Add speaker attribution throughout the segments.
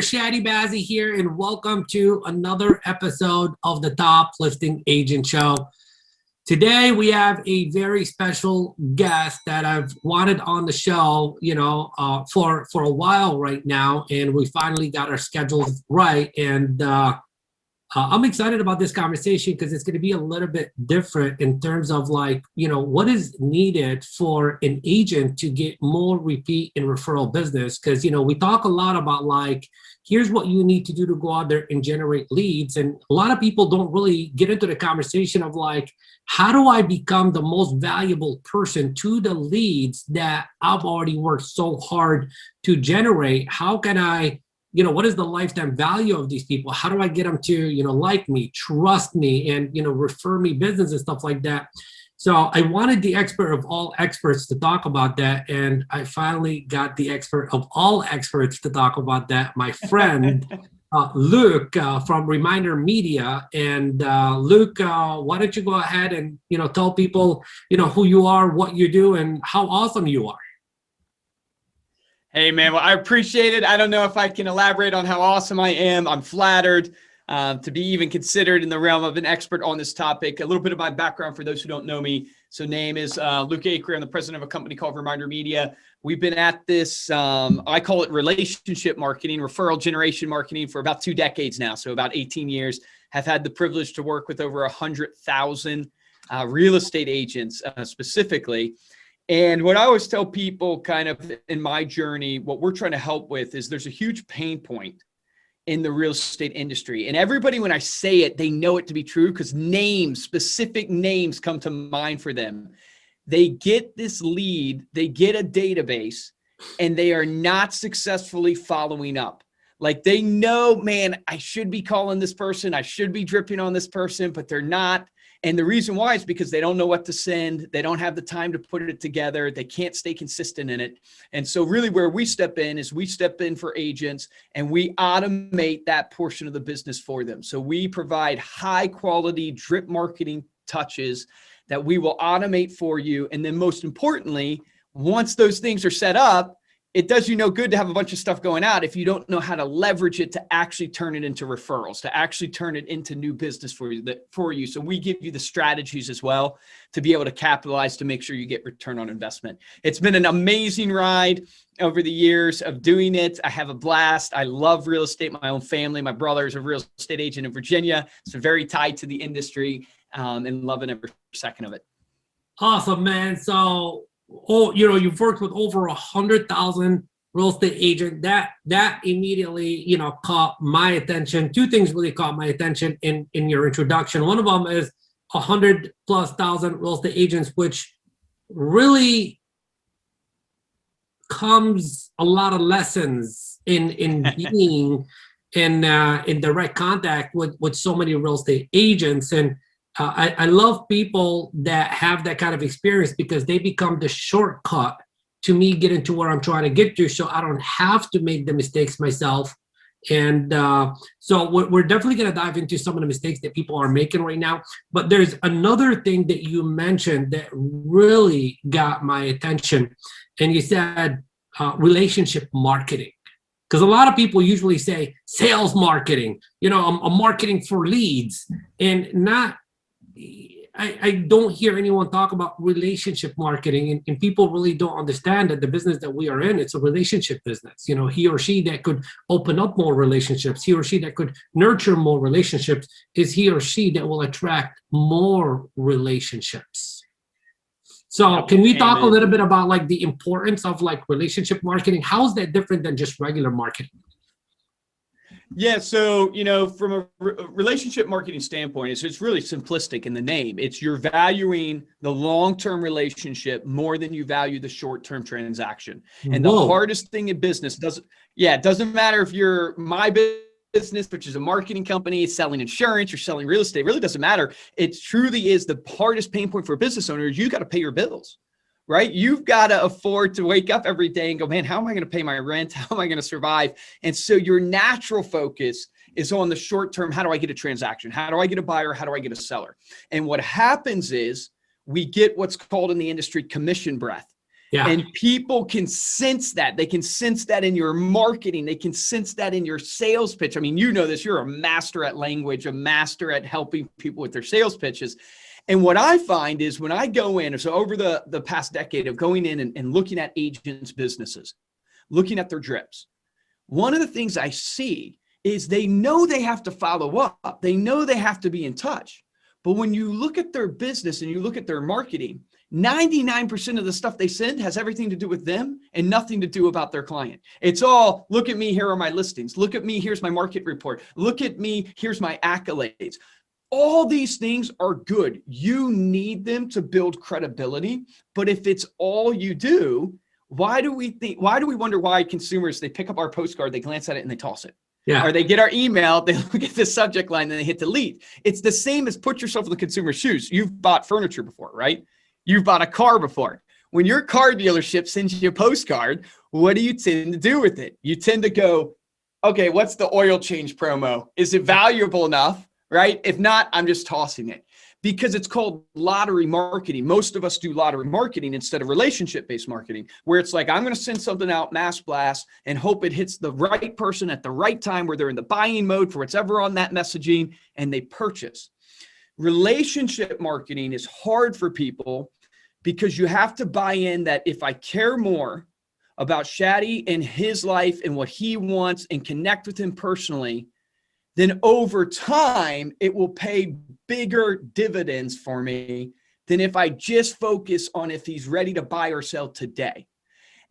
Speaker 1: Chadi Bazzi here, and welcome to another episode of the Top Listing Agent Show. Today, we have a very special guest that I've wanted on the show, for a while right now, and we finally got our schedules right. And I'm excited about this conversation because it's going to be a little bit different in terms of what is needed for an agent to get more repeat and referral business. Because, we talk a lot about here's what you need to do to go out there and generate leads. And a lot of people don't really get into the conversation of how do I become the most valuable person to the leads that I've already worked so hard to generate? How can I what is the lifetime value of these people? How do I get them to, like me, trust me, and, refer me business and stuff like that? So I wanted the expert of all experts to talk about that. And I finally got the expert of all experts to talk about that, my friend, Luke from Reminder Media. And Luke, why don't you go ahead and, tell people, who you are, what you do, and how awesome you are.
Speaker 2: Hey, man. Well, I appreciate it. I don't know if I can elaborate on how awesome I am. I'm flattered to be even considered in the realm of an expert on this topic. A little bit of my background for those who don't know me. So name is Luke Acree. I'm the president of a company called Reminder Media. We've been at this, I call it relationship marketing, referral generation marketing for about 2 decades now. So about 18 years. Have had the privilege to work with over 100,000 real estate agents specifically. And what I always tell people kind of in my journey, what we're trying to help with is there's a huge pain point in the real estate industry. And everybody, when I say it, they know it to be true because specific names come to mind for them. They get this lead, they get a database, and they are not successfully following up. They know, man, I should be calling this person, I should be dripping on this person, but they're not. And the reason why is because they don't know what to send. They don't have the time to put it together. They can't stay consistent in it. And so really where we step in is we step in for agents and we automate that portion of the business for them. So we provide high quality drip marketing touches that we will automate for you. And then most importantly, once those things are set up, it does you no good to have a bunch of stuff going out if you don't know how to leverage it to actually turn it into referrals, to actually turn it into new business for you. So we give you the strategies as well to be able to capitalize to make sure you get return on investment. It's been an amazing ride over the years of doing it. I have a blast. I love real estate. My own family, my brother is a real estate agent in Virginia. So very tied to the industry and loving every second of it.
Speaker 1: Awesome, man. So you've worked with over 100,000 real estate agents. That immediately, caught my attention. 2 things really caught my attention in your introduction. One of them is 100,000+ real estate agents, which really comes a lot of lessons in being in direct contact with so many real estate agents. And I love people that have that kind of experience because they become the shortcut to me getting to where I'm trying to get to, so I don't have to make the mistakes myself. And so we're definitely going to dive into some of the mistakes that people are making right now. But there's another thing that you mentioned that really got my attention. And you said relationship marketing. Because a lot of people usually say sales marketing, I'm marketing for leads, and not I don't hear anyone talk about relationship marketing, and people really don't understand that the business that we are in, it's a relationship business. He or she that could open up more relationships, he or she that could nurture more relationships, is he or she that will attract more relationships. So can we talk a little bit about the importance of relationship marketing? How is that different than just regular marketing?
Speaker 2: Yeah. So, from a relationship marketing standpoint, it's really simplistic in the name. It's you're valuing the long-term relationship more than you value the short-term transaction. And the hardest thing in business it doesn't matter if you're my business, which is a marketing company, selling insurance, you're selling real estate, it really doesn't matter. It truly is the hardest pain point for a business owner. You got to pay your bills. Right? You've got to afford to wake up every day and go, man, how am I going to pay my rent? How am I going to survive? And so your natural focus is on the short term. How do I get a transaction? How do I get a buyer? How do I get a seller? And what happens is we get what's called in the industry commission breath.
Speaker 1: Yeah.
Speaker 2: And people can sense that. They can sense that in your marketing. They can sense that in your sales pitch. I mean, you know this, you're a master at language, a master at helping people with their sales pitches. And what I find is when I go in, so over the past decade of going in and looking at agents' businesses, looking at their drips, one of the things I see is they know they have to follow up. They know they have to be in touch. But when you look at their business and you look at their marketing, 99% of the stuff they send has everything to do with them and nothing to do about their client. It's all, look at me, here are my listings. Look at me, here's my market report. Look at me, here's my accolades. All these things are good. You need them to build credibility. But if it's all you do, why do we wonder why consumers, they pick up our postcard, they glance at it and they toss it?
Speaker 1: Yeah.
Speaker 2: Or they get our email, they look at the subject line, and they hit delete. It's the same as put yourself in the consumer's shoes. You've bought furniture before, right? You've bought a car before. When your car dealership sends you a postcard, what do you tend to do with it? You tend to go, okay, what's the oil change promo? Is it valuable enough, right? If not, I'm just tossing it. Because it's called lottery marketing. Most of us do lottery marketing instead of relationship-based marketing, where it's like, I'm going to send something out mass blast and hope it hits the right person at the right time where they're in the buying mode for whatever on that messaging and they purchase. Relationship marketing is hard for people because you have to buy in that if I care more about Chadi and his life and what he wants and connect with him personally, then over time, it will pay bigger dividends for me than if I just focus on if he's ready to buy or sell today.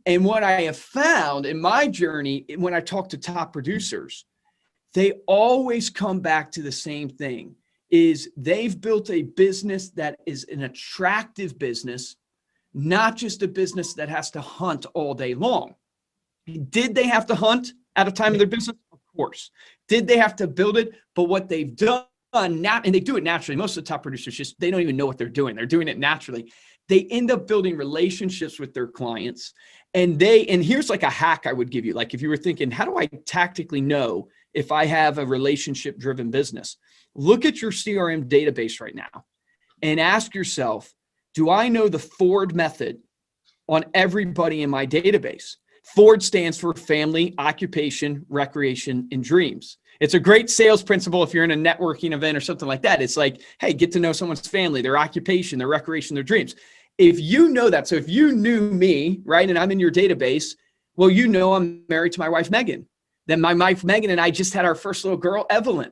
Speaker 2: And what I have found in my journey, when I talk to top producers, they always come back to the same thing, is they've built a business that is an attractive business, not just a business that has to hunt all day long. Did they have to hunt at a time of their business? Of course. Did they have to build it? But what they've done now, and they do it naturally. Most of the top producers they don't even know what they're doing. They're doing it naturally. They end up building relationships with their clients. And here's like a hack I would give you. Like if you were thinking, how do I tactically know if I have a relationship driven business? Look at your CRM database right now and ask yourself, do I know the Ford method on everybody in my database? Ford stands for family, occupation, recreation, and dreams. It's a great sales principle if you're in a networking event or something like that. It's like, hey, get to know someone's family, their occupation, their recreation, their dreams. If you know that, so if you knew me, right, and I'm in your database, well, you know I'm married to my wife, Megan. Then my wife, Megan, and I just had our first little girl, Evelyn.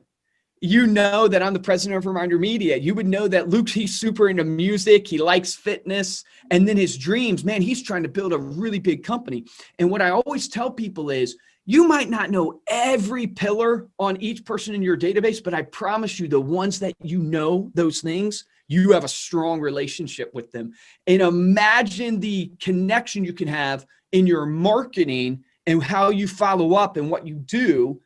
Speaker 2: You know that I'm the president of Reminder Media. You would know that Luke, he's super into music. He likes fitness. And then his dreams, man, he's trying to build a really big company. And what I always tell people is, you might not know every pillar on each person in your database, but I promise you the ones that you know those things, you have a strong relationship with them. And imagine the connection you can have in your marketing and how you follow up and what you do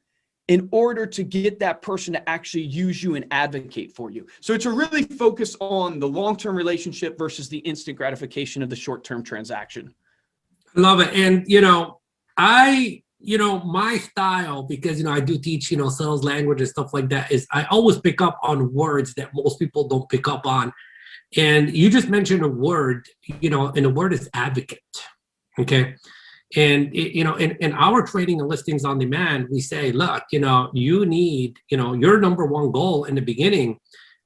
Speaker 2: in order to get that person to actually use you and advocate for you. So it's a really focus on the long-term relationship versus the instant gratification of the short-term transaction.
Speaker 1: I love it. And, my style, because, I do teach, sales language and stuff like that, is I always pick up on words that most people don't pick up on. And you just mentioned a word, and the word is advocate. Okay. And, in our training and listings on demand, we say, look, you need, your number one goal in the beginning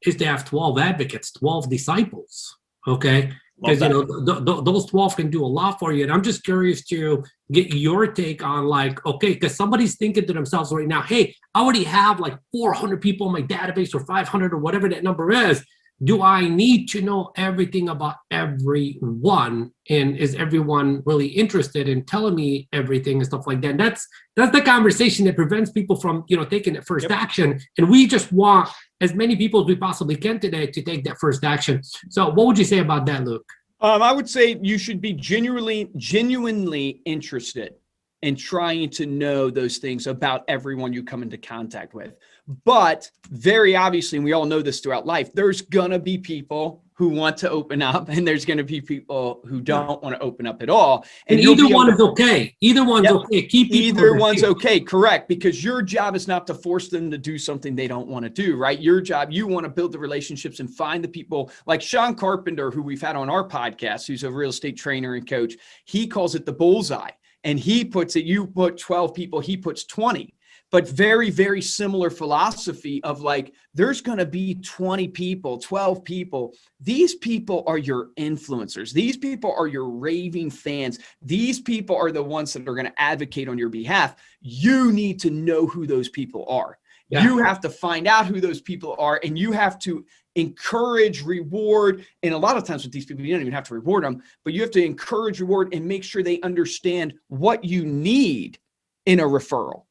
Speaker 1: is to have 12 advocates, 12 disciples. Okay. Because, those 12 can do a lot for you. And I'm just curious to get your take on okay, because somebody's thinking to themselves right now, hey, I already have 400 people in my database or 500 or whatever that number is. Do I need to know everything about everyone? And is everyone really interested in telling me everything and stuff like that? And that's the conversation that prevents people from, taking that first action. And we just want as many people as we possibly can today to take that first action. So what would you say about that, Luke?
Speaker 2: I would say you should be genuinely interested and trying to know those things about everyone you come into contact with. But very obviously, and we all know this throughout life, there's going to be people who want to open up, and there's going to be people who don't want to open up at all.
Speaker 1: And either one is okay. Either one's okay. Keep people
Speaker 2: either one's okay, correct, because your job is not to force them to do something they don't want to do, right? Your job, you want to build the relationships and find the people like Sean Carpenter, who we've had on our podcast, who's a real estate trainer and coach. He calls it the bullseye, and he puts it, you put 12 people, he puts 20. But very, very similar philosophy of like, there's going to be 20 people, 12 people. These people are your influencers. These people are your raving fans. These people are the ones that are going to advocate on your behalf. You need to know who those people are. Yeah. You have to find out who those people are, and you have to encourage, reward. And a lot of times with these people, you don't even have to reward them, but you have to encourage, reward, and make sure they understand what you need in a referral.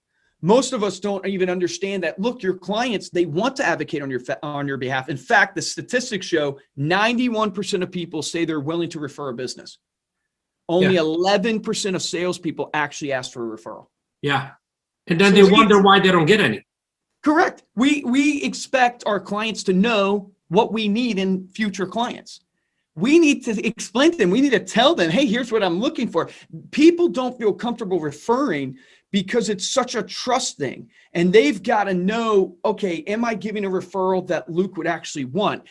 Speaker 2: Most of us don't even understand that. Look, your clients, they want to advocate on your behalf. In fact, the statistics show 91% of people say they're willing to refer a business. Only 11% of salespeople actually ask for a referral.
Speaker 1: Yeah. And then they wonder why they don't get any.
Speaker 2: Correct. We expect our clients to know what we need in future clients. We need to explain to them. We need to tell them, hey, here's what I'm looking for. People don't feel comfortable referring because it's such a trust thing. And they've got to know, okay, am I giving a referral that Luke would actually want?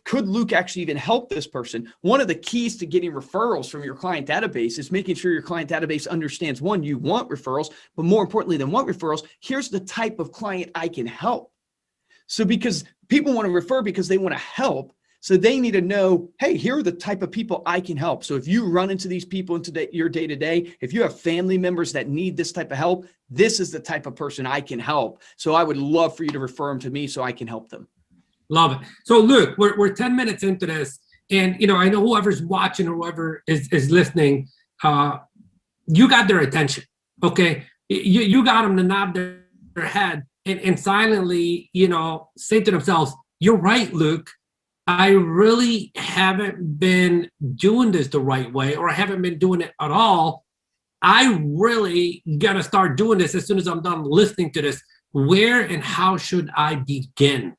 Speaker 2: Could Luke actually even help this person? One of the keys to getting referrals from your client database is making sure your client database understands, one, you want referrals, but more importantly than want referrals, here's the type of client I can help. So because people want to refer because they want to help, so they need to know, hey, here are the type of people I can help. So if you run into these people in your day-to-day, if you have family members that need this type of help, this is the type of person I can help. So I would love for you to refer them to me so I can help them.
Speaker 1: Love it. So Luke, we're 10 minutes into this. And, I know whoever's watching or whoever is listening, you got their attention, okay? You got them to nod their head and silently, say to themselves, you're right, Luke. I really haven't been doing this the right way, or I haven't been doing it at all. I really got to start doing this as soon as I'm done listening to this. Where and how should I begin?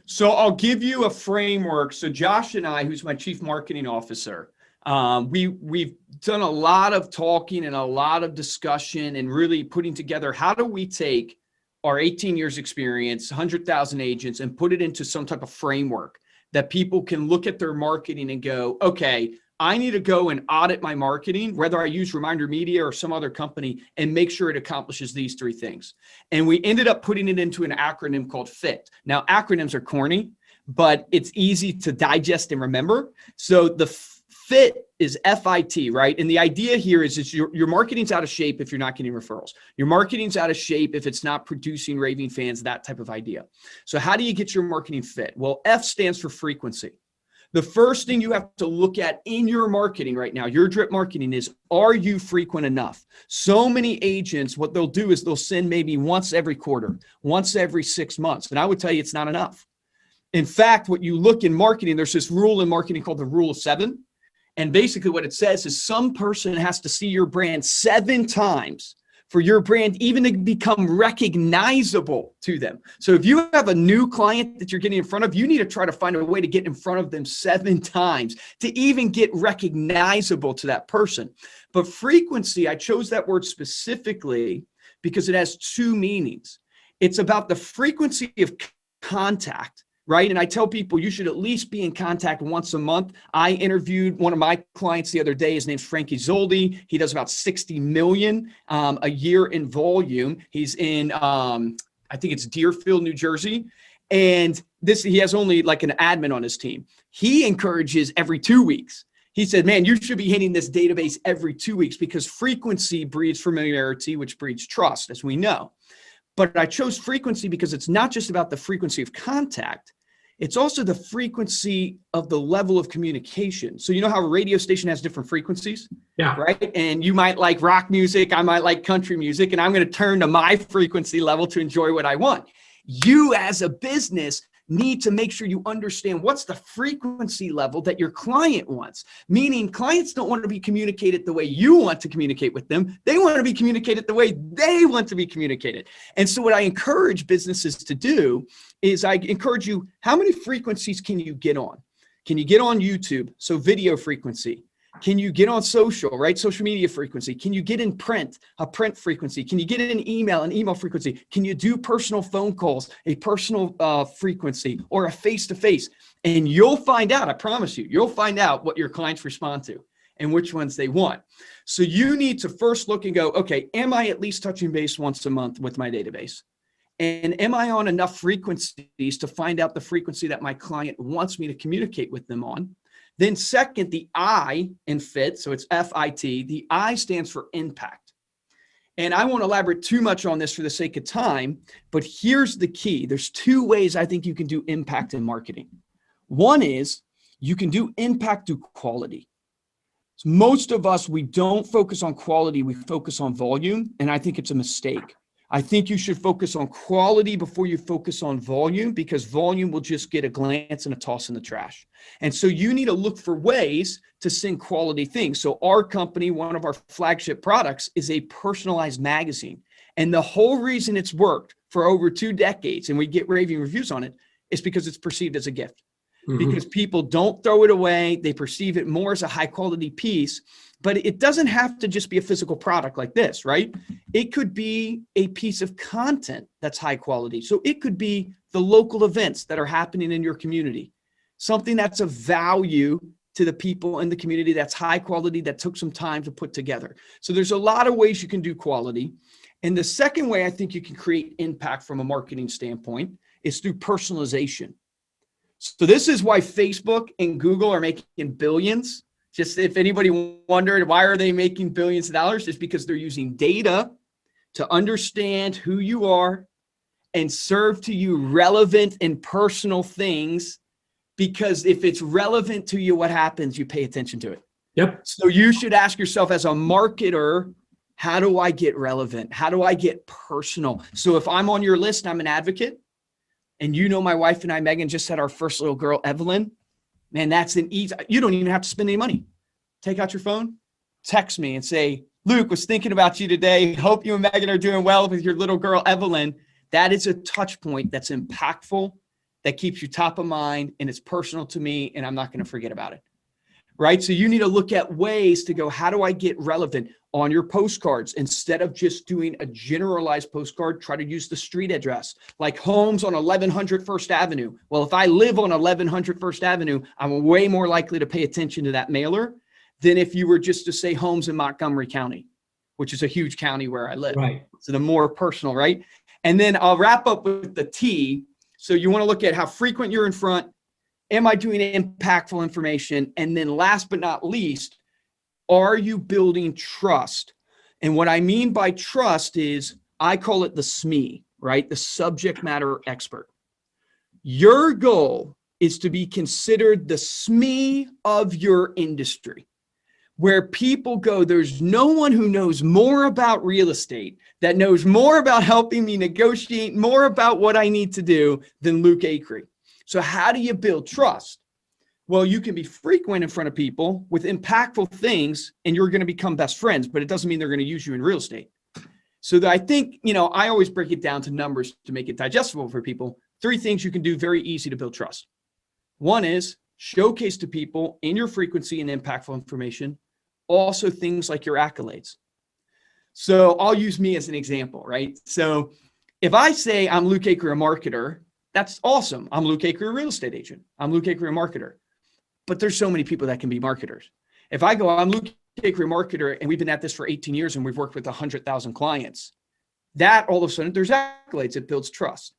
Speaker 2: So I'll give you a framework. So Josh and I, who's my chief marketing officer, we've done a lot of talking and a lot of discussion and really putting together, how do we take our 18 years experience, 100,000 agents, and put it into some type of framework that people can look at their marketing and go, okay, I need to go and audit my marketing, whether I use Reminder Media or some other company, and make sure it accomplishes these three things. And we ended up putting it into an acronym called FIT. Now, acronyms are corny, but it's easy to digest and remember. So the FIT is FIT, right? And the idea here is your marketing's out of shape if you're not getting referrals. Your marketing's out of shape if it's not producing raving fans, that type of idea. So how do you get your marketing fit? Well, F stands for frequency. The first thing you have to look at in your marketing right now, your drip marketing, is, are you frequent enough? So many agents, what they'll do is they'll send maybe once every quarter, once every 6 months. And I would tell you it's not enough. In fact, what you look in marketing, there's this rule in marketing called the rule of 7. And basically what it says is some person has to see your brand 7 times for your brand even to become recognizable to them. So if you have a new client that you're getting in front of, you need to try to find a way to get in front of them 7 times to even get recognizable to that person. But frequency, I chose that word specifically because it has 2 meanings. It's about the frequency of contact, right? And I tell people you should at least be in contact once a month. I interviewed one of my clients the other day. His name's Frankie Zoldi. He does about 60 million a year in volume. He's in, I think it's Deerfield, New Jersey. And he has only like an admin on his team. He encourages every 2 weeks. He said, man, you should be hitting this database every 2 weeks because frequency breeds familiarity, which breeds trust, as we know. But I chose frequency because it's not just about the frequency of contact. It's also the frequency of the level of communication. So you know how a radio station has different frequencies? Yeah. Right? And you might like rock music, I might like country music, and I'm going to turn to my frequency level to enjoy what I want. You as a business need to make sure you understand what's the frequency level that your client wants. Meaning clients don't want to be communicated the way you want to communicate with them. They want to be communicated the way they want to be communicated. And so what I encourage businesses to do is I encourage you, how many frequencies can you get on? Can you get on YouTube? So video frequency. Can you get on social, right? Social media frequency. Can you get in print, a print frequency? Can you get in an email frequency? Can you do personal phone calls, a personal frequency, or a face-to-face? And you'll find out, I promise you, you'll find out what your clients respond to and which ones they want. So you need to first look and go, okay, am I at least touching base once a month with my database? And am I on enough frequencies to find out the frequency that my client wants me to communicate with them on? Then second, the I in FIT, so it's F-I-T, the I stands for impact. And I won't elaborate too much on this for the sake of time, but here's the key. There's two ways I think you can do impact in marketing. One is you can do impact through quality. So most of us, we don't focus on quality, we focus on volume, and I think it's a mistake. I think you should focus on quality before you focus on volume, because volume will just get a glance and a toss in the trash. And so you need to look for ways to send quality things. So our company, one of our flagship products is a personalized magazine. And the whole reason it's worked for over 2 decades, and we get raving reviews on it, is because it's perceived as a gift. Because people don't throw it away. They perceive it more as a high quality piece. But it doesn't have to just be a physical product like this, right? It could be a piece of content that's high quality. So it could be the local events that are happening in your community, something that's of value to the people in the community that's high quality, that took some time to put together. So there's a lot of ways you can do quality. And the second way I think you can create impact from a marketing standpoint is through personalization. So this is why Facebook and Google are making billions. Just if anybody wondered, why are they making billions of dollars? It's because they're using data to understand who you are and serve to you relevant and personal things. Because if it's relevant to you, what happens? You pay attention to it.
Speaker 1: Yep.
Speaker 2: So you should ask yourself as a marketer, how do I get relevant? How do I get personal? So if I'm on your list, I'm an advocate. And you know, my wife and I, Megan, just had our first little girl, Evelyn. Man, that's an easy, you don't even have to spend any money. Take out your phone, text me and say, Luke was thinking about you today. Hope you and Megan are doing well with your little girl, Evelyn. That is a touch point that's impactful, that keeps you top of mind, and it's personal to me, and I'm not going to forget about it. Right? So you need to look at ways to go, how do I get relevant on your postcards? Instead of just doing a generalized postcard, try to use the street address, like homes on 1100 First Avenue. Well, if I live on 1100 First Avenue, I'm way more likely to pay attention to that mailer than if you were just to say homes in Montgomery County, which is a huge county where I live.
Speaker 1: Right.
Speaker 2: So the more personal, right? And then I'll wrap up with the T. So you want to look at how frequent you're in front. Am I doing impactful information? And then last but not least, are you building trust? And what I mean by trust is, I call it the SME, right? The subject matter expert. Your goal is to be considered the SME of your industry, where people go, there's no one who knows more about real estate, that knows more about helping me negotiate, more about what I need to do than Luke Acree. So how do you build trust? Well, you can be frequent in front of people with impactful things, and you're going to become best friends, but it doesn't mean they're going to use you in real estate. So I think, I always break it down to numbers to make it digestible for people. 3 things you can do very easy to build trust. One is showcase to people in your frequency and impactful information, also things like your accolades. So I'll use me as an example, right? So if I say I'm Luke Acree, a marketer, that's awesome. I'm Luke Acree, a real estate agent. I'm Luke Acree, a marketer. But there's so many people that can be marketers. If I go, I'm Luke Acree, a marketer, and we've been at this for 18 years and we've worked with 100,000 clients, that all of a sudden there's accolades. It builds trust.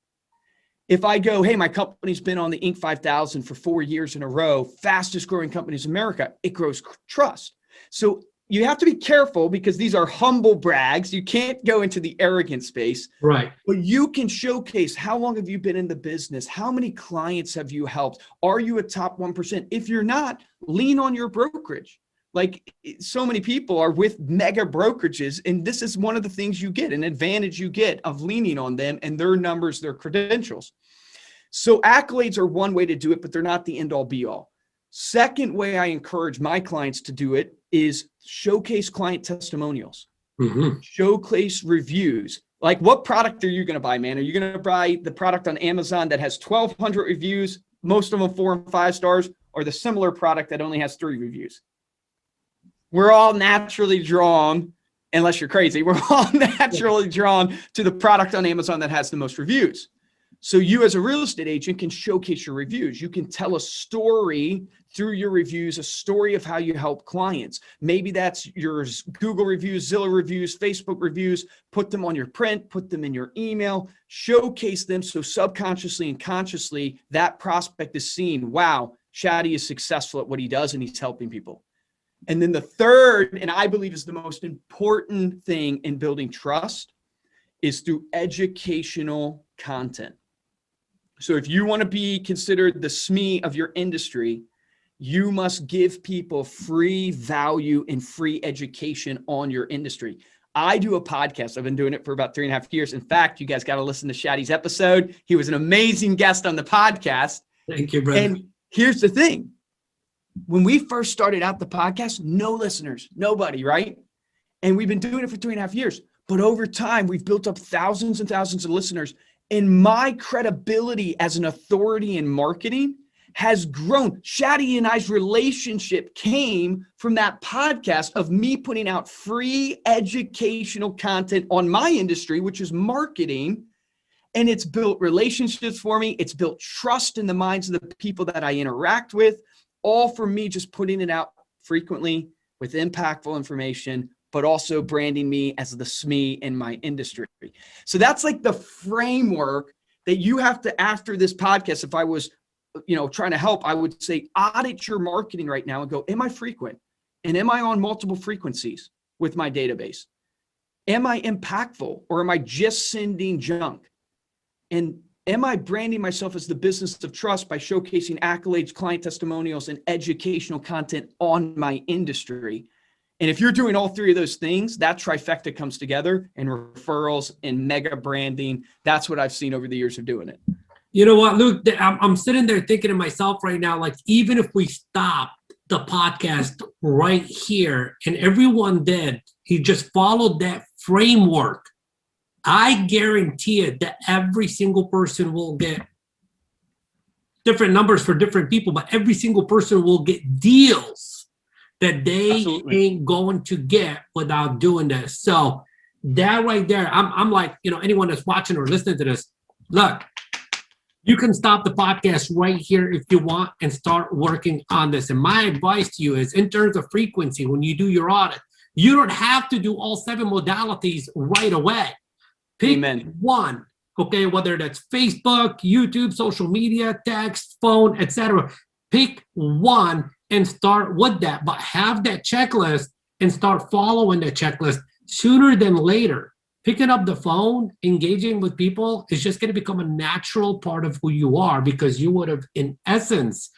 Speaker 2: If I go, hey, my company's been on the Inc. 5000 for 4 years in a row, fastest growing companies in America, it grows trust. So you have to be careful, because these are humble brags. You can't go into the arrogant space.
Speaker 1: Right.
Speaker 2: But you can showcase, how long have you been in the business? How many clients have you helped? Are you a top 1%? If you're not, lean on your brokerage. Like, so many people are with mega brokerages, and this is one of the things you get, an advantage you get of leaning on them and their numbers, their credentials. So accolades are one way to do it, but they're not the end all be all. Second way I encourage my clients to do it is showcase client testimonials, showcase reviews. Like, what product are you going to buy, man? Are you going to buy the product on Amazon that has 1,200 reviews, most of them 4 and 5 stars, or the similar product that only has 3 reviews? We're all naturally drawn, unless you're crazy, we're all naturally drawn to the product on Amazon that has the most reviews. So you as a real estate agent can showcase your reviews. You can tell a story through your reviews, a story of how you help clients. Maybe that's your Google reviews, Zillow reviews, Facebook reviews. Put them on your print, put them in your email, showcase them so subconsciously and consciously that prospect is seeing, wow, Chadi is successful at what he does and he's helping people. And then the third, and I believe is the most important thing in building trust, is through educational content. So if you want to be considered the SME of your industry, you must give people free value and free education on your industry. I do a podcast. I've been doing it for about 3.5 years. In fact, you guys got to listen to Chadi's episode. He was an amazing guest on the podcast.
Speaker 1: Thank you, brother.
Speaker 2: And here's the thing. When we first started out the podcast, no listeners, nobody, right? And we've been doing it for 3.5 years. But over time, we've built up thousands and thousands of listeners. And my credibility as an authority in marketing has grown. Chadi and I's relationship came from that podcast of me putting out free educational content on my industry, which is marketing. And it's built relationships for me. It's built trust in the minds of the people that I interact with, all from me just putting it out frequently with impactful information, but also branding me as the SME in my industry. So that's like the framework that you have to, after this podcast, if I was, trying to help, I would say, audit your marketing right now and go, am I frequent? And am I on multiple frequencies with my database? Am I impactful, or am I just sending junk? And am I branding myself as the business of trust by showcasing accolades, client testimonials, and educational content on my industry? And if you're doing all 3 of those things, that trifecta comes together, and referrals and mega branding. That's what I've seen over the years of doing it.
Speaker 1: You know what, Luke? I'm sitting there thinking to myself right now, like, even if we stopped the podcast right here and everyone did, he just followed that framework, I guarantee it that every single person will get different numbers for different people, but every single person will get deals that they ain't going to get without doing this. So that right there, I'm like, anyone that's watching or listening to this, look, you can stop the podcast right here if you want and start working on this. And my advice to you is, in terms of frequency, when you do your audit, you don't have to do all 7 modalities right away. Pick one, okay, whether that's Facebook, YouTube, social media, text, phone, etc. Pick one and start with that, but have that checklist and start following the checklist sooner than later. Picking up the phone, engaging with people is just going to become a natural part of who you are, because you would have, in essence,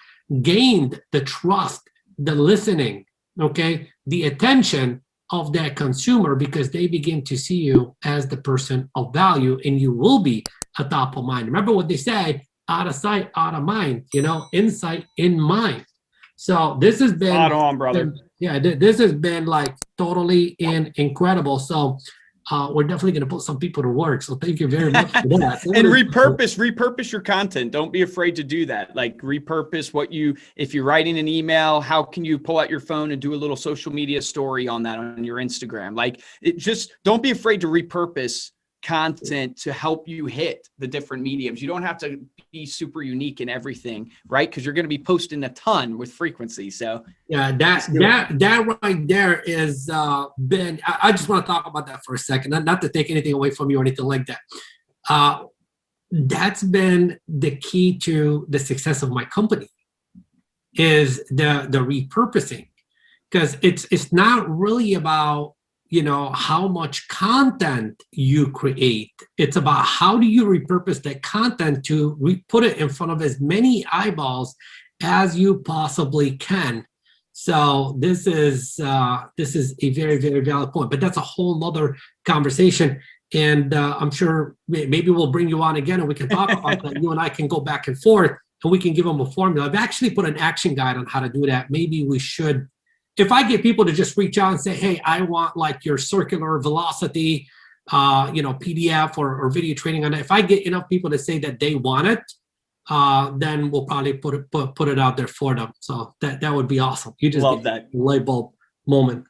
Speaker 1: gained the trust, the listening, okay, the attention of that consumer, because they begin to see you as the person of value, and you will be a top of mind. Remember what they say, out of sight, out of mind, insight in mind. So this has been
Speaker 2: spot on, brother.
Speaker 1: This has been like totally incredible. So we're definitely going to put some people to work. So thank you very much for that.
Speaker 2: And repurpose your content. Don't be afraid to do that. Like, repurpose if you're writing an email, how can you pull out your phone and do a little social media story on that on your Instagram? Like, don't be afraid to repurpose content to help you hit the different mediums. You don't have to be super unique in everything, right? Because you're going to be posting a ton with frequency. So
Speaker 1: yeah, that right there is been. I just want to talk about that for a second, not to take anything away from you or anything like that. That's been the key to the success of my company, is the repurposing, because it's not really about how much content you create. It's about how do you repurpose that content to put it in front of as many eyeballs as you possibly can. So this is a very, very valid point, but that's a whole nother conversation. And I'm sure maybe we'll bring you on again and we can talk about that. You and I can go back and forth and we can give them a formula. I've actually put an action guide on how to do that. Maybe we should, if I get people to just reach out and say, hey, I want like your circular velocity, PDF or video training on it. If I get enough people to say that they want it, then we'll probably put it out there for them. So that would be awesome. You just
Speaker 2: love that
Speaker 1: light bulb moment.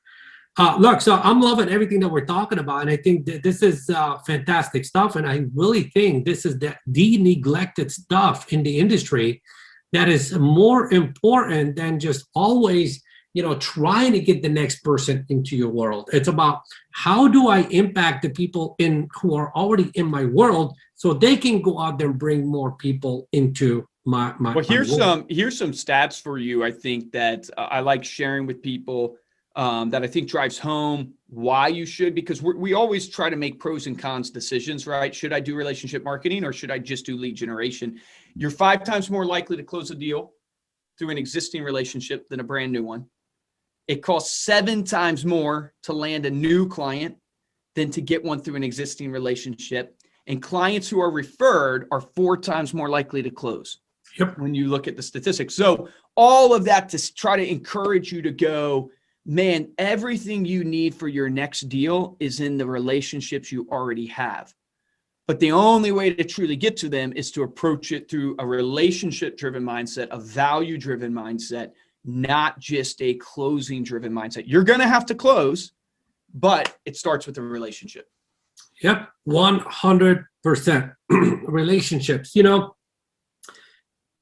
Speaker 1: Look, so I'm loving everything that we're talking about, and I think that this is fantastic stuff. And I really think this is the neglected stuff in the industry that is more important than just always, trying to get the next person into your world. It's about how do I impact the people who are already in my world so they can go out there and bring more people into my
Speaker 2: here's
Speaker 1: world.
Speaker 2: some stats for you. I think that I like sharing with people. That I think drives home why you should, because we always try to make pros and cons decisions, right? Should I do relationship marketing or should I just do lead generation? You're 5 times more likely to close a deal through an existing relationship than a brand new one. It costs 7 times more to land a new client than to get one through an existing relationship. And clients who are referred are 4 times more likely to close.
Speaker 1: Yep.
Speaker 2: When you look at the statistics. So all of that to try to encourage you to go, man, everything you need for your next deal is in the relationships you already have. But the only way to truly get to them is to approach it through a relationship-driven mindset, a value-driven mindset, not just a closing-driven mindset. You're going to have to close, but it starts with a relationship.
Speaker 1: Yep, 100% relationships.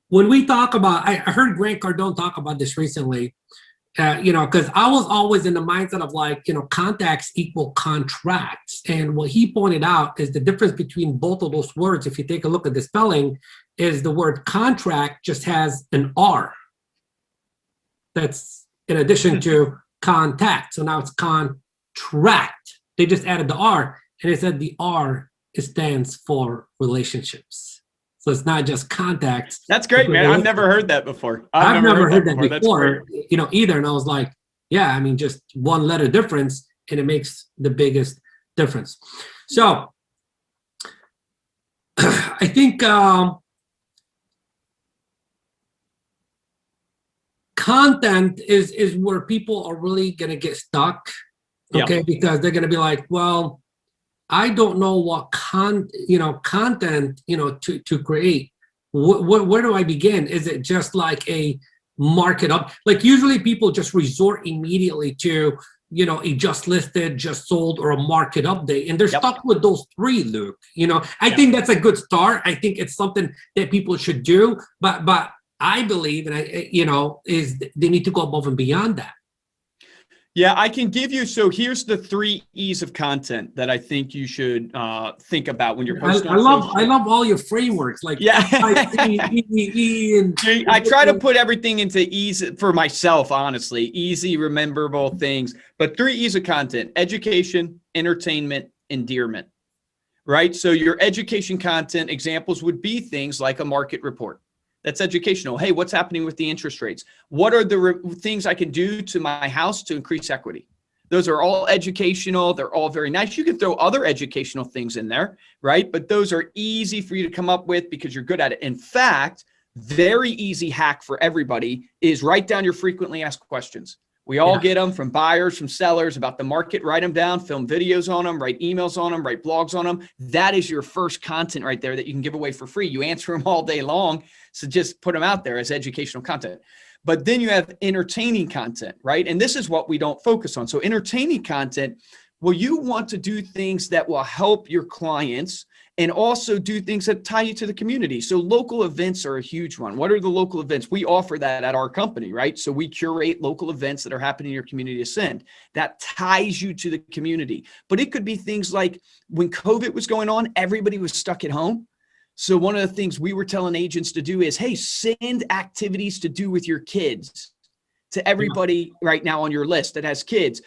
Speaker 1: When we talk about, I heard Grant Cardone talk about this recently, because I was always in the mindset of like, contacts equal contracts. And what he pointed out is the difference between both of those words, if you take a look at the spelling, is the word contract just has an R. That's in addition to contact. So now it's contract. They just added the R, and they said the R stands for relationships. So it's not just contacts.
Speaker 2: That's great, man. I've never heard that before.
Speaker 1: I've never heard that before,
Speaker 2: That's
Speaker 1: either. And I was like, yeah, I mean, just one letter difference, and it makes the biggest difference. So I think content is where people are really going to get stuck, okay? Yeah. Because they're going to be like, well, I don't know what content, to create. Where do I begin? Is it just like a market up? Like usually people just resort immediately to, a just listed, just sold, or a market update. And they're stuck with those 3, Luke. I think that's a good start. I think it's something that people should do. But I believe, and is they need to go above and beyond that.
Speaker 2: Yeah, I can give you. So here's the 3 E's of content that I think you should think about when you're posting.
Speaker 1: I love all your frameworks. Like
Speaker 2: I try to put everything into E's for myself, honestly. Easy, rememberable things. But 3 E's of content: education, entertainment, endearment. Right? So your education content examples would be things like a market report. That's educational. Hey, what's happening with the interest rates? What are the things I can do to my house to increase equity? Those are all educational. They're all very nice. You can throw other educational things in there, right? But those are easy for you to come up with because you're good at it. In fact, very easy hack for everybody is write down your frequently asked questions. We all get them from buyers, from sellers about the market. Write them down, film videos on them, write emails on them, write blogs on them. That is your first content right there that you can give away for free. You answer them all day long. So just put them out there as educational content. But then you have entertaining content, right? And this is what we don't focus on. So entertaining content, well, you want to do things that will help your clients and also do things that tie you to the community. So local events are a huge one. What are the local events? We offer that at our company, right? So we curate local events that are happening in your community to send. That ties you to the community. But it could be things like when COVID was going on, everybody was stuck at home. So one of the things we were telling agents to do is, hey, send activities to do with your kids to everybody right now on your list that has kids,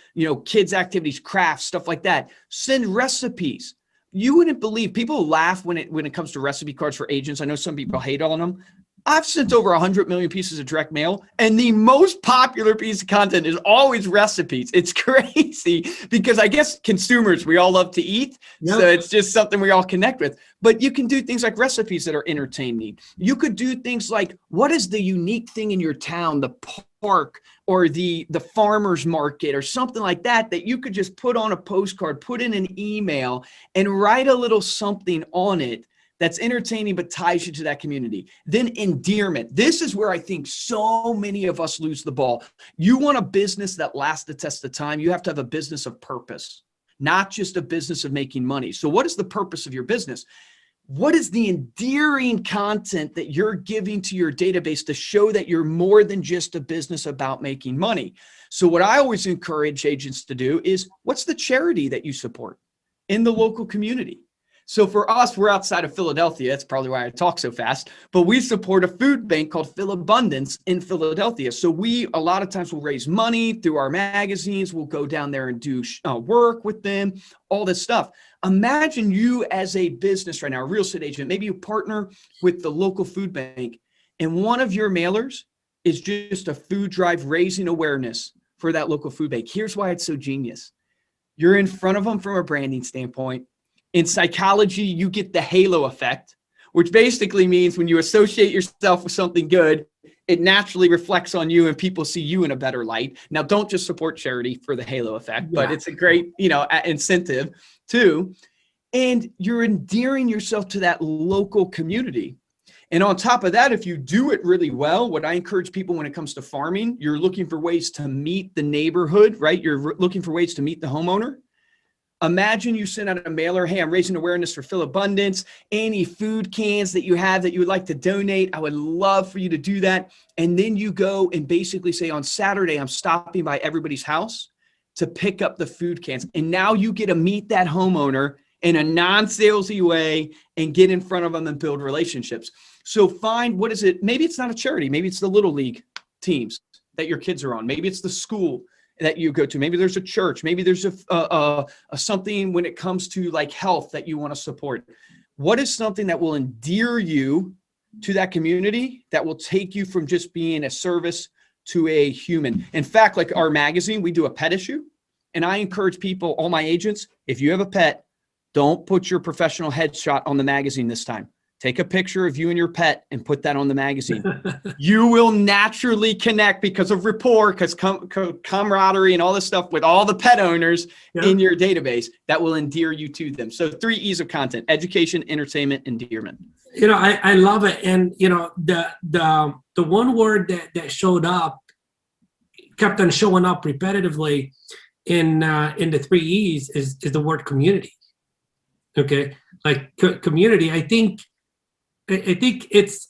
Speaker 2: kids activities, crafts, stuff like that. Send recipes. You wouldn't believe, people laugh when it comes to recipe cards for agents. I know some people hate on them. I've sent over 100 million pieces of direct mail, and the most popular piece of content is always recipes. It's crazy because I guess consumers, we all love to eat. Yep. So it's just something we all connect with. But you can do things like recipes that are entertaining. You could do things like, what is the unique thing in your town, the park or the farmer's market or something like that, that you could just put on a postcard, put in an email, and write a little something on it that's entertaining but ties you to that community. Then endearment. This is where I think so many of us lose the ball. You want a business that lasts the test of time, you have to have a business of purpose, not just a business of making money. So what is the purpose of your business? What is the endearing content that you're giving to your database to show that you're more than just a business about making money? So what I always encourage agents to do is, what's the charity that you support in the local community? So for us, we're outside of Philadelphia. That's probably why I talk so fast. But we support a food bank called Philabundance in Philadelphia. So we, a lot of times, will raise money through our magazines. We'll go down there and do work with them, all this stuff. Imagine you as a business right now, a real estate agent, maybe you partner with the local food bank, and one of your mailers is just a food drive raising awareness for that local food bank. Here's why it's so genius. You're in front of them from a branding standpoint. In psychology, you get the halo effect, which basically means when you associate yourself with something good, it naturally reflects on you and people see you in a better light. Now, don't just support charity for the halo effect, but it's a great, incentive too. And you're endearing yourself to that local community. And on top of that, if you do it really well, what I encourage people when it comes to farming, you're looking for ways to meet the neighborhood, right? You're looking for ways to meet the homeowner. Imagine you send out a mailer, hey, I'm raising awareness for Philabundance. Any food cans that you have that you would like to donate, I would love for you to do that. And then you go and basically say, on Saturday, I'm stopping by everybody's house to pick up the food cans. And now you get to meet that homeowner in a non-salesy way and get in front of them and build relationships. So find, what is it? Maybe it's not a charity. Maybe it's the Little League teams that your kids are on. Maybe it's the school that you go to. Maybe there's a church. Maybe there's a something when it comes to like health that you want to support. What is something that will endear you to that community that will take you from just being a service to a human? In fact, like our magazine, we do a pet issue. And I encourage people, all my agents, if you have a pet, don't put your professional headshot on the magazine this time. Take a picture of you and your pet and put that on the magazine. You will naturally connect because of rapport, because camaraderie and all this stuff with all the pet owners in your database that will endear you to them. So 3 E's of content: education, entertainment, endearment.
Speaker 1: I love it. And, the one word that showed up, kept on showing up repetitively in the 3 E's is the word community. Okay. Like community, I think it's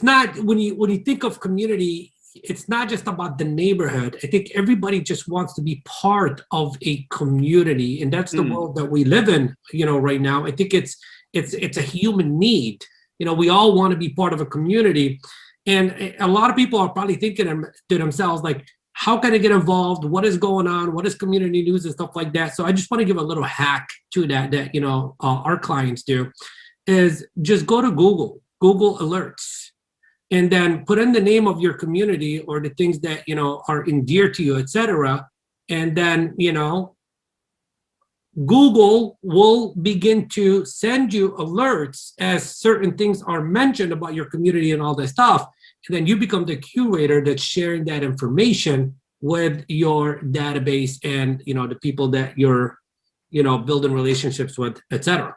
Speaker 1: not, when you think of community, it's not just about the neighborhood. I think everybody just wants to be part of a community, and that's the world that we live in, right now. I think it's a human need. We all want to be part of a community, and a lot of people are probably thinking to themselves, like, how can I get involved? What is going on? What is community news and stuff like that? So I just want to give a little hack to that our clients do. Is just go to Google Alerts, and then put in the name of your community or the things that, are endeared to you, etc. And then, Google will begin to send you alerts as certain things are mentioned about your community and all that stuff. And then you become the curator that's sharing that information with your database and, the people that you're, building relationships with, etc.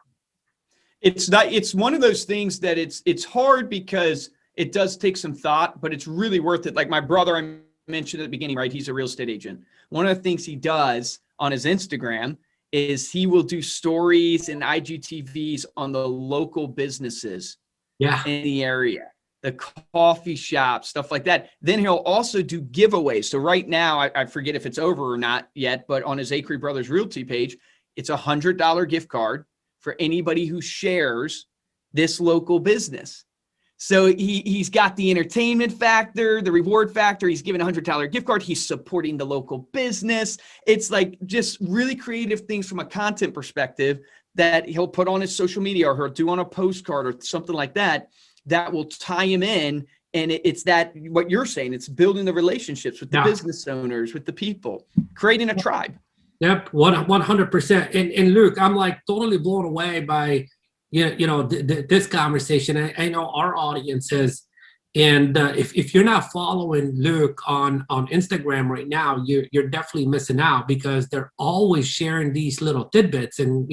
Speaker 2: It's one of those things that it's hard because it does take some thought, but it's really worth it. Like my brother, I mentioned at the beginning, right? He's a real estate agent. One of the things he does on his Instagram is he will do stories and IGTVs on the local businesses in the area, the coffee shop, stuff like that. Then he'll also do giveaways. So right now, I forget if it's over or not yet, but on his Acree Brothers Realty page, it's $100 gift card for anybody who shares this local business. So he's got the entertainment factor, the reward factor. He's giving $100 gift card. He's supporting the local business. It's like just really creative things from a content perspective that he'll put on his social media, or he'll do on a postcard or something like that. that will tie them in. And it's that what you're saying, it's building the relationships with the business owners, with the people, creating a tribe.
Speaker 1: Yep, 100%. And Luke, I'm like totally blown away by this conversation. I know our audience is, and if you're not following Luke on Instagram right now, you're definitely missing out, because they're always sharing these little tidbits, and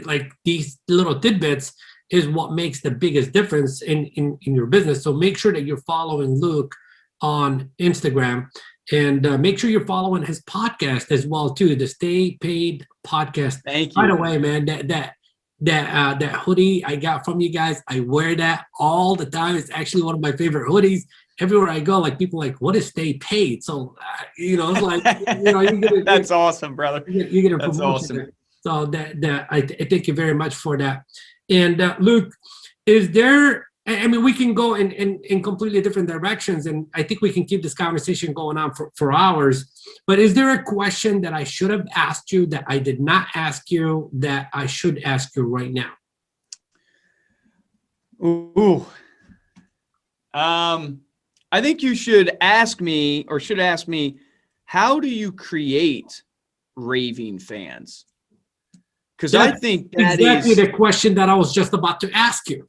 Speaker 1: like these little tidbits is what makes the biggest difference in your business. So make sure that you're following Luke on Instagram, and make sure you're following his podcast as well too, the Stay Paid Podcast.
Speaker 2: Thank you.
Speaker 1: By the way, man, that hoodie I got from you guys, I wear that all the time. It's actually one of my favorite hoodies. Everywhere I go, like people like, what is Stay Paid? So it's like
Speaker 2: that's awesome, brother.
Speaker 1: You get a
Speaker 2: that's
Speaker 1: promotion.
Speaker 2: Awesome.
Speaker 1: So that I thank you very much for that. And Luke, is there? I mean, we can go in completely different directions, and I think we can keep this conversation going on for hours. But is there a question that I should have asked you that I did not ask you that I should ask you right now?
Speaker 2: Ooh. I think you should ask me, how do you create raving fans? Because I think that
Speaker 1: exactly the question that I was just about to ask you.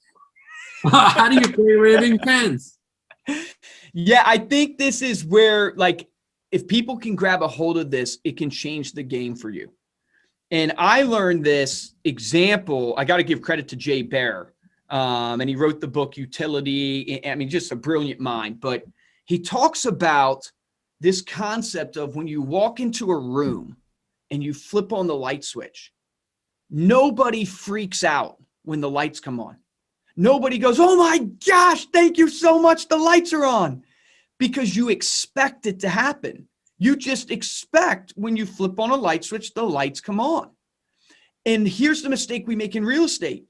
Speaker 1: How do you create raving fans?
Speaker 2: Yeah, I think this is where, like, if people can grab a hold of this, it can change the game for you. And I learned this example. I got to give credit to Jay Baer. And he wrote the book Utility. I mean, just a brilliant mind. But he talks about this concept of when you walk into a room and you flip on the light switch, nobody freaks out when the lights come on. Nobody goes, oh my gosh, thank you so much, the lights are on. Because you expect it to happen. You just expect when you flip on a light switch, the lights come on. And here's the mistake we make in real estate.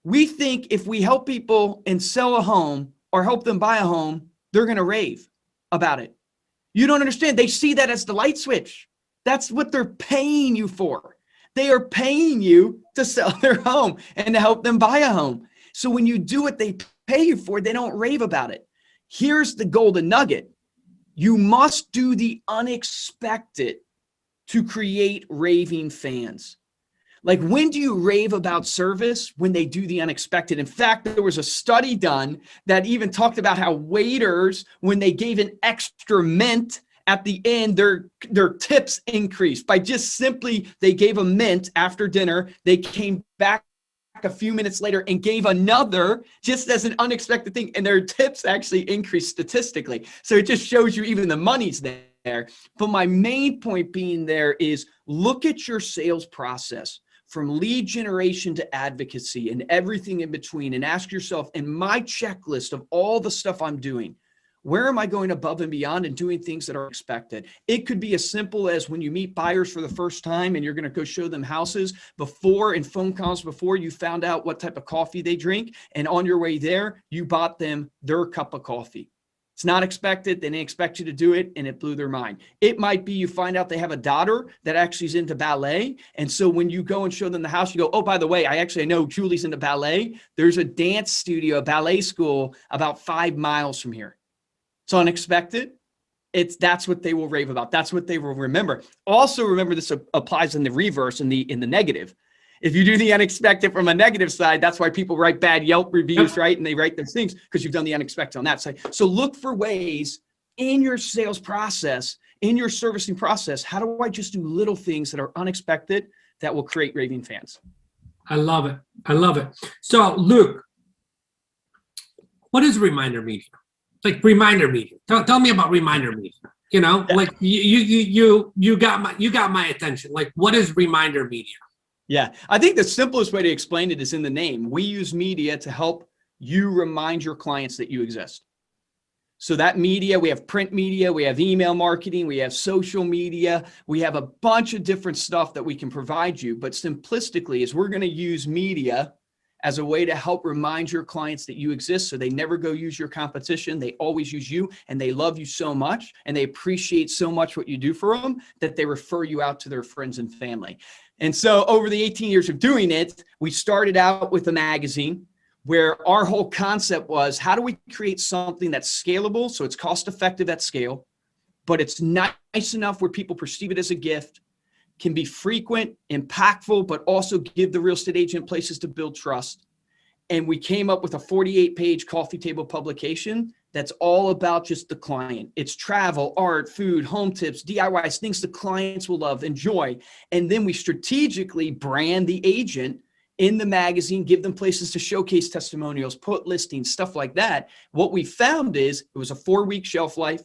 Speaker 2: We think if we help people and sell a home or help them buy a home, they're going to rave about it. You don't understand. They see that as the light switch. That's what they're paying you for. They are paying you to sell their home and to help them buy a home. So when you do what they pay you for, they don't rave about it. Here's the golden nugget. You must do the unexpected to create raving fans. Like, when do you rave about service? When they do the unexpected. In fact, there was a study done that even talked about how waiters, when they gave an extra mint at the end, their tips increased by just simply, they gave a mint after dinner. They came back a few minutes later and gave another just as an unexpected thing, and their tips actually increased statistically. So it just shows you even the money's there. But my main point being there is, look at your sales process from lead generation to advocacy and everything in between, and ask yourself, in my checklist of all the stuff I'm doing, where am I going above and beyond and doing things that are expected? It could be as simple as when you meet buyers for the first time and you're going to go show them houses, before, in phone calls before, you found out what type of coffee they drink. And on your way there, you bought them their cup of coffee. It's not expected. They didn't expect you to do it, and it blew their mind. It might be you find out they have a daughter that actually is into ballet. And so when you go and show them the house, you go, oh, by the way, I know Julie's into ballet. There's a dance studio, a ballet school about 5 miles from here. It's unexpected. That's what they will rave about. That's what they will remember. Also remember, this applies in the reverse, in the negative. If you do the unexpected from a negative side, that's why people write bad Yelp reviews, right? And they write those things because you've done the unexpected on that side. So look for ways in your sales process, in your servicing process. How do I just do little things that are unexpected that will create raving fans?
Speaker 1: I love it. I love it. So Luke, what is reminder media? Like reminder media. Tell me about reminder media. Like you got my attention. Like, what is reminder media?
Speaker 2: Yeah, I think the simplest way to explain it is in the name. We use media to help you remind your clients that you exist. So that media, we have print media, we have email marketing, we have social media, we have a bunch of different stuff that we can provide you. But simplistically, is we're going to use media as a way to help remind your clients that you exist, so they never go use your competition. They always use you, and they love you so much, and they appreciate so much what you do for them that they refer you out to their friends and family. And so over the 18 years of doing it, we started out with a magazine. where our whole concept was, how do we create something that's scalable, so it's cost effective at scale, but it's nice enough where people perceive it as a gift, can be frequent, impactful, but also give the real estate agent places to build trust. And we came up with a 48-page coffee table publication that's all about just the client. It's travel, art, food, home tips, DIYs, things the clients will love, enjoy. And then we strategically brand the agent in the magazine, give them places to showcase testimonials, put listings, stuff like that. What we found is it was a 4-week shelf life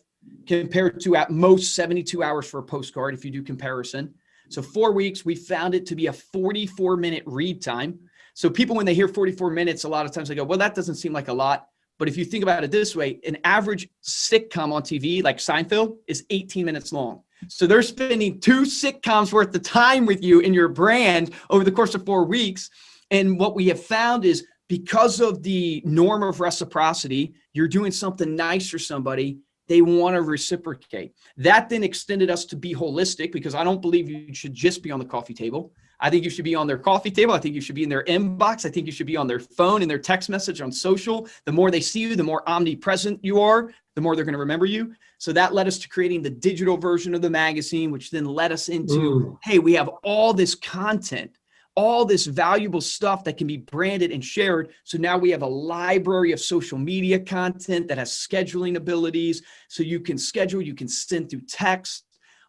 Speaker 2: compared to at most 72 hours for a postcard if you do comparison. So 4 weeks, we found it to be a 44-minute read time. So people, when they hear 44 minutes, a lot of times they go, well, that doesn't seem like a lot. But if you think about it this way, an average sitcom on TV, like Seinfeld, is 18 minutes long. So they're spending 2 sitcoms worth of time with you in your brand over the course of 4 weeks. And what we have found is, because of the norm of reciprocity, you're doing something nice for somebody, they want to reciprocate. That then extended us to be holistic, because I don't believe you should just be on the coffee table. I think you should be on their coffee table. I think you should be in their inbox. I think you should be on their phone, in their text message, on social. The more they see you, the more omnipresent you are, the more they're going to remember you. So that led us to creating the digital version of the magazine, which then led us into, hey, we have all this content, all this valuable stuff that can be branded and shared. So now we have a library of social media content that has scheduling abilities. So you can schedule, you can send through text,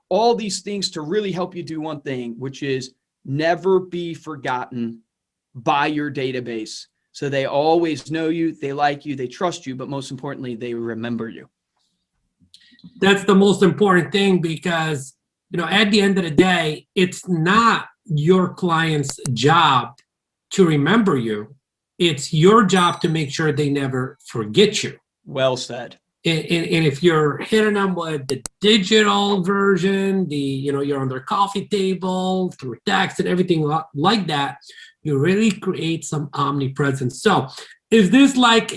Speaker 2: all these things to really help you do one thing, which is never be forgotten by your database. So they always know you, they like you, they trust you, but most importantly, they remember you.
Speaker 1: That's the most important thing, because, at the end of the day, it's not your client's job to remember you. It's your job to make sure they never forget you.
Speaker 2: Well said.
Speaker 1: And if you're hitting them with the digital version, you're on their coffee table through text and everything like that, you really create some omnipresence. So is this like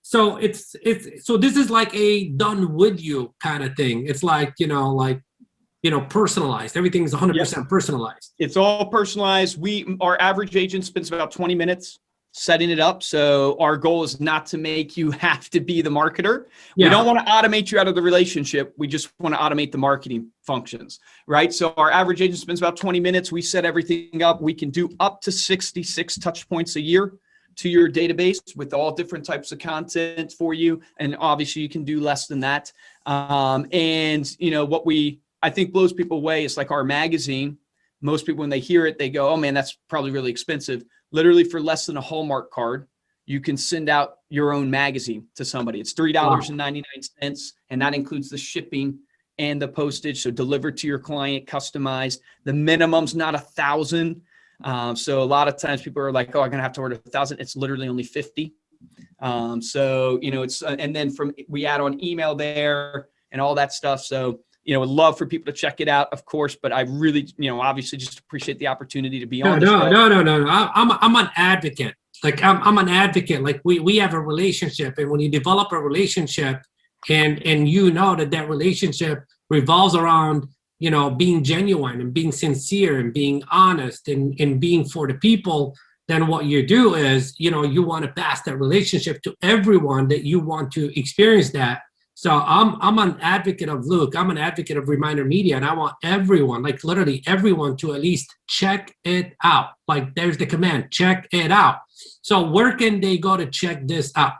Speaker 1: so this is like a done with you kind of thing. It's like, personalized. Everything's 100% personalized.
Speaker 2: It's all personalized. Our average agent spends about 20 minutes setting it up. So our goal is not to make you have to be the marketer. Yeah. We don't want to automate you out of the relationship. We just want to automate the marketing functions, right? So our average agent spends about 20 minutes. We set everything up. We can do up to 66 touch points a year to your database with all different types of content for you. And obviously you can do less than that. What I think blows people away is like our magazine. Most people, when they hear it, they go, oh man, that's probably really expensive. Literally for less than a Hallmark card, you can send out your own magazine to somebody. It's $3.99, and that includes the shipping and the postage. So delivered to your client, customized. The minimum's not 1,000. So a lot of times people are like, oh, I'm going to have to order 1,000. It's literally only 50. It's, and then we add on email there and all that stuff. So, would love for people to check it out, of course, but I really, obviously just appreciate the opportunity to be on.
Speaker 1: No. I'm an advocate. Like I'm an advocate. Like we have a relationship, and when you develop a relationship and that relationship revolves around, being genuine and being sincere and being honest and being for the people, then what you do is, you want to pass that relationship to everyone that you want to experience that. So I'm an advocate of Luke. I'm an advocate of Reminder Media, and I want everyone, like literally everyone, to at least check it out. Like there's the command, check it out. So where can they go to check this out?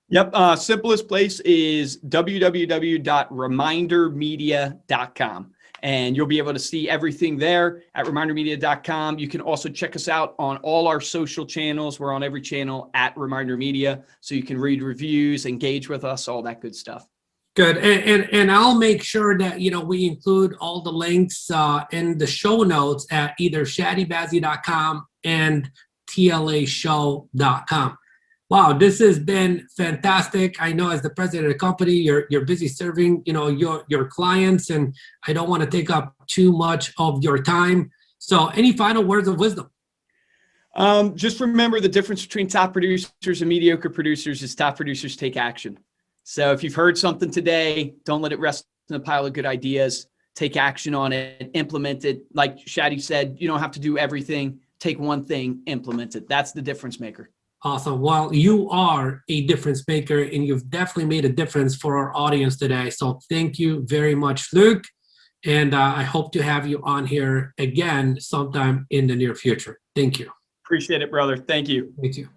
Speaker 2: Yep. Simplest place is www.remindermedia.com. And you'll be able to see everything there at remindermedia.com. You can also check us out on all our social channels. We're on every channel at Reminder Media. So you can read reviews, engage with us, all that good stuff.
Speaker 1: Good. And I'll make sure that, we include all the links in the show notes at either chadibazzi.com and tlashow.com. Wow, this has been fantastic. I know as the president of the company, you're busy serving, your clients, and I don't want to take up too much of your time. So any final words of wisdom?
Speaker 2: Just remember the difference between top producers and mediocre producers is top producers take action. So if you've heard something today, don't let it rest in a pile of good ideas. Take action on it, implement it. Like Chadi said, you don't have to do everything. Take one thing, implement it. That's the difference maker.
Speaker 1: Awesome. Well, you are a difference maker, and you've definitely made a difference for our audience today. So thank you very much, Luke. And I hope to have you on here again sometime in the near future. Thank you.
Speaker 2: Appreciate it, brother. Thank you.
Speaker 1: Me too.